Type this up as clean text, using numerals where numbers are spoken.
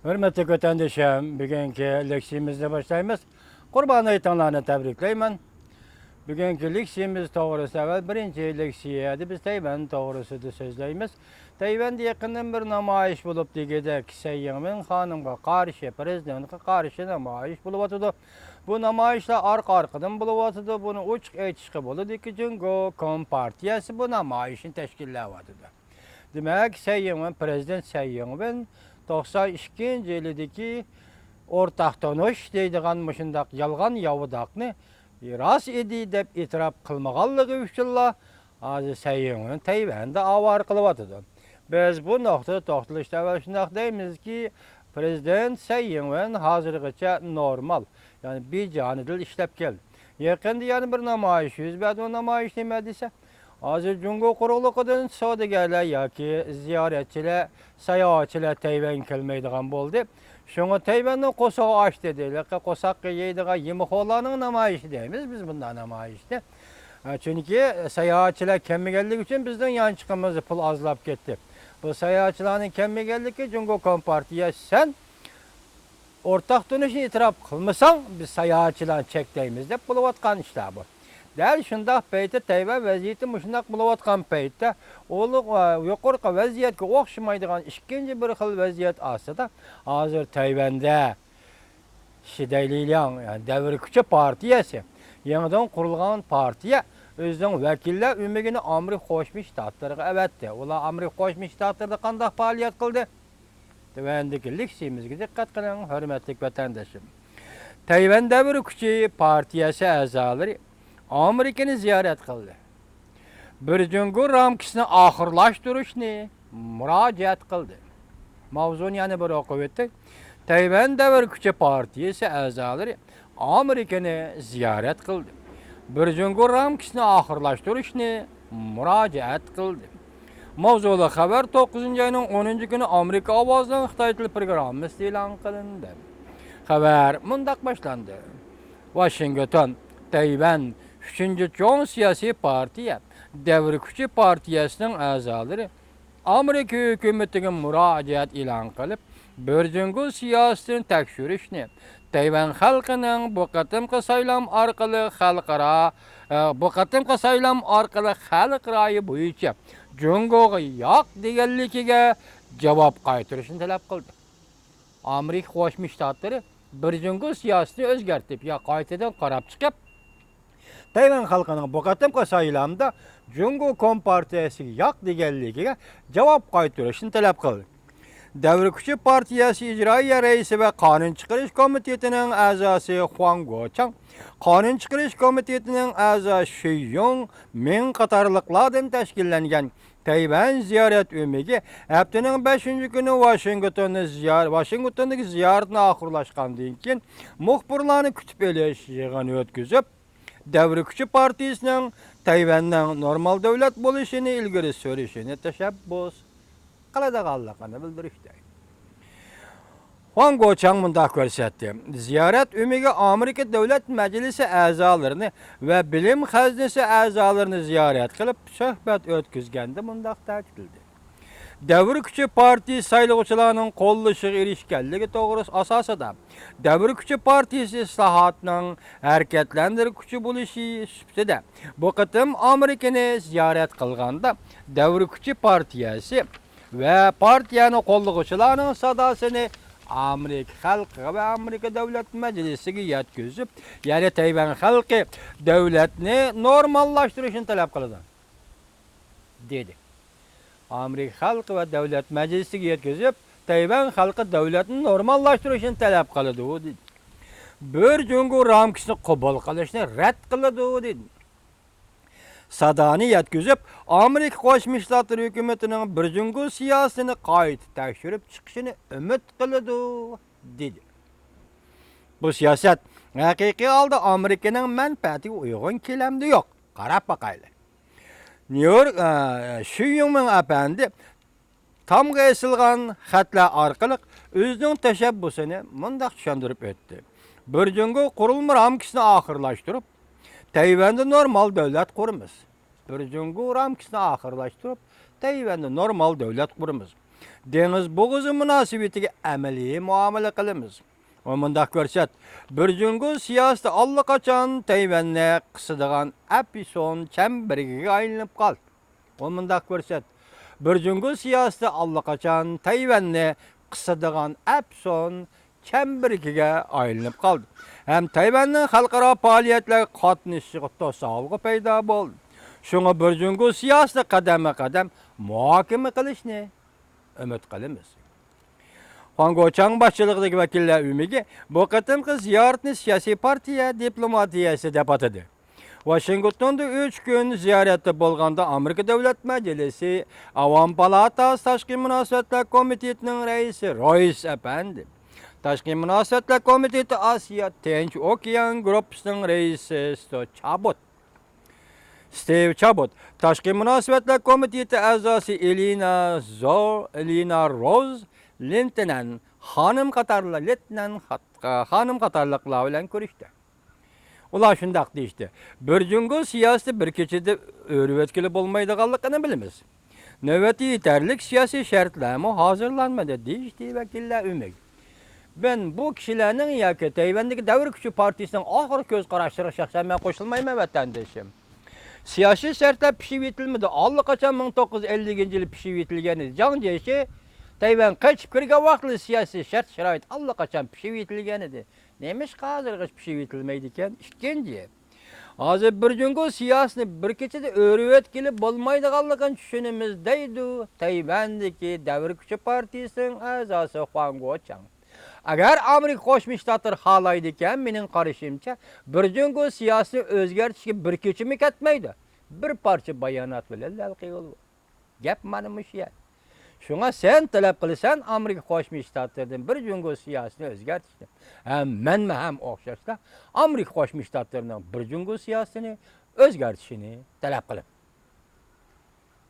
Hürmetli vatandaşım, bugünkü leksiyimizde başlayımız. Kurban aytanlarını tebrikleymen. Bugünkü leksiyimiz doğrusu evvel birinci leksiyede biz Tayvan doğrusu da sözleyimiz. Tayvan'da yakından bir namayiş bulup digedek Seyyimin hanımga karşı, prezidentine karşı namayiş bulup atıdı. Bu namayişle arkadan bulup atıdı. Bunu uçuk etişki bulup ki Cungo Kompartiyası bu namayişin teşkillevatıdı. Demek Seyyimin, Prezident Seyyimin 92 yıldaki ortak tanış deydiğen mışındak yalgan yavudakını ras edi dep itiraf kılmagallığı üçünla azı Seyyimin Tayvan'da avar kılıvatıdı. Biz bu noktada toxtuluşda evvel şundak deyimiz ki Prezident Seyyimin hazırgıça normal, yani bir canıdıl işlep geldi. Yakında yani bir namayiş yüz bəd o namayiş demediyse hazır Cungo kuruluqdan savdogarlar yoki ziyoratchilar, sayohatchilar Tayvan kelmaydigan bo'ldi. Şoňa Tayvandan qo'saq aç dediler. Qo'saq yeydigan yemekholaryň namaýyşy deymiz biz bundan namaýyşdi. Çünki sayohatchilar kelmegenligi üçin bizden yançyqymyz pul azlap ketdi. Bu sayohatchilarning kelmegenligi Cungo Kompartiýa sen ortak dönüşünü itiraf kılmasan biz sayahatçılan çektiğimiz dep buluvatkan işler bu. Değer şundak peyte Tayvan vaziyeti muşundak buluvatkan peyte olu yukarı vaziyetki okşamaydıgan ikinci bir xil vaziyet asa da hazır Tayvan'da şidayliyan yani devir küçü partiyası yeniden kurulgan partiye özden vekiller ümegini Amerika Koşmuş Ştatlarına evetti. Ola Amerika Koşmuş Ştatlarında kandak faaliyet kıldı. Tayvan'daki leksiyimizge dikkat kılın, hürmetli vatandaşım. Tayvan Devir Küçü Partiyası azaları Amerika'nı ziyaret kıldı. Bir cungur ramkisini ahırlaştırışını müracaat kıldı. Mavzun yani bir okuvvetti. Tayvan Devir Küçü Partiyası azaları Amerika'nı ziyaret kıldı. Bir cungur ramkisini ahırlaştırışını müracaat kıldı. Mavzulu haber 9. ayının 10. günü Amerika Avazı'nın Xitay Dili programması ilan kılındı. Haber mundak başlandı. Washington, Tayvan 3. çoğun siyasi partiye, Devir Küçü Partiyasının azaları Amerika hükümetinin müracaat ilan kılıp, bölgü siyasetini tekşürüşünü, Tayvan halkının bu qatımkı saylam arkalı halkara, halkırayı boyunca Cungo'ga yok degenligiga cevap qaytarışını talep kıldı. Amerika Qo'shma Shtatlari bir Cungo siyasetini o'zgartib, ya qaytadan qarab chiqib, Tayvan xalqining bu qatimqi saylamda Cungo Kompartiyasiga yoq deganligiga javob qaytarishni talab qildi. Devir Küçü Partiyası İcraiya Reisi ve Kanun Çıkarış Komiteti'nin azası Huang Guochang, Kanun Çıkarış Komiteti'nin azası Xu Yong Min qatarlıqlardan teşkillengen Tayvan ziyaret ümigi haftanın 5. günü Washington'daki ziyaretine ahırlaşkandan keyin muhbirlarni kütüp eliş yığını ötküzüp, Devir Küçü Partiyasının Tayvan'dan normal devlet buluşunu ilgiri sürüşünü teşebbüs kıladığanlığını bildirişti. Huang Guochang mundaq görsetdi. Ziyaret ümigi Amerika Devlet Meclisi azalarını ve bilim haznesi azalarını ziyaret kılıp söhbet ötküzgendi mundaq ta'kidledi. Devir Küçü Parti saylıqçılarının qollışığı erişkenligi doğrusu asasıda Devir Küçü Partisi islahatının hareketlendir küçü buluşu süpsede bu kıtım Amerika'nı ziyaret kılganda Devir Küçü Partiyası ve partiyanın kolluğuçularının sadasını Amerika halkı ve Amerika Devlet Meclisi'ne yetkizip, yani Tayvan halkı devletini normallaştırışını talep kıldı. Dedi. Amerika halkı ve Devlet Meclisi'ne yetkizip, Tayvan halkı devletini normallaştırışını talep kıldı. Dedi. Bir Cungo ramkisini kabul kılışını red kıldı. Dedi. Sadani yetkizip, Amerika Qo'shma Shtatlar hükümetinin bir Cungo siyasetini qayta tekshirib chiqishini umid qiladi, dedi. Bu siyaset haqiqiy holda Amerikaning manfaatiga uyg'un kelamdi yo'q. Qarab baqaylik. New York Xu Yongmin apandi tamga esilgan xatlar orqali o'zining tashabbusini mundaq tushuntirib o'tdi. Bir Cungo qurilma ramkasini oxirlashtirib, Tayvan'da normal devlet kurumuz. Bir Cungo ramkasini ahırlaştırıp Tayvan'da normal devlet kurumuz. deniz boğuzu münasebetiga amaliy muomala qilamiz. O mundaq ko'rsat, bir jungo siyosati allaqachon Tayvanni qisadigan apison chemberiga aylanib qoldi. O mundaq ko'rsat, bir jungo siyosati allaqachon Tayvanni qisadigan apson chemberiga aylanib qoldi. Hem Tayvanning xalqaro faoliyatlarga qatnashishiga to'sqinlik paydo bo'ldi. Şuna bir jungo siyosati qadama-qadam muhokama qilishni umid qilamiz. Huang Guochang boshchiligidagi vakillar umiga bu qatimqi ziyoratni siyosiy partiya diplomatiyasi deb atadi. Washingtonda 3 kun ziyoratda bo'lganda Amerika Davlat Majlisi Avam palatasi Tashqi munosabatlar komitetining raisi Royce Apandi, Tashqi munosabatlar komiteti Osiyo Tinch okean gruppasining raisi Steve Chabot, Tashqi munosabatlar komiteti a'zosi Elina Rose Lintonen xonim qatorliqlar bilan ko'rishdi. Ular shundaq deyishdi. Bir jungo siyosati bir kechada o'rib o'tkili bo'lmaydiganligini bilamiz. Navbatda yetarlik siyosiy shartlarmi hozirlanmadi deyishdi vakillar umid. Ben bu kishilarning yoki Tayvandagi davr kuchi partiyasining oxir ko'z qarashlariga shaxsan men qo'shilmayman vatandoshim. Siyosiy shartlar pishib yetilmadi. Allaqachon 1950-yili pishib yetilgan edi. Jang jeshi Tayvan qaçıp kirgan vaqtli siyosiy shart-sharoit allaqachon pishib yetilgan edi. Nemish hozirgacha pishib yetilmaydi ekan? Ikkinchi. Hozir bir jungo siyosatni bir kechada o'rib o'tkili bo'lmaydiganligini tushunimiz deydi Tayvandagi davr kuchi partiyasining a'zosi Huang Guochang. Agar Amerika Qo'shma Shtatlar xohlaydi ekan, mening qarashimcha, bir jungo siyosatni o'zgartirishga bir kechimi ketmaydi. Bir parcha bayonot bilan lalqiydi. Gap mana shu yer. Şuna sen talep qilsan Amerika Qo'shma Shtatlardan bir jungo siyosatini o'zgartirishni. Men ham o'xshashda Amerika Qo'shma Shtatlarining bir jungo siyosatini o'zgartirishini talab qilaman.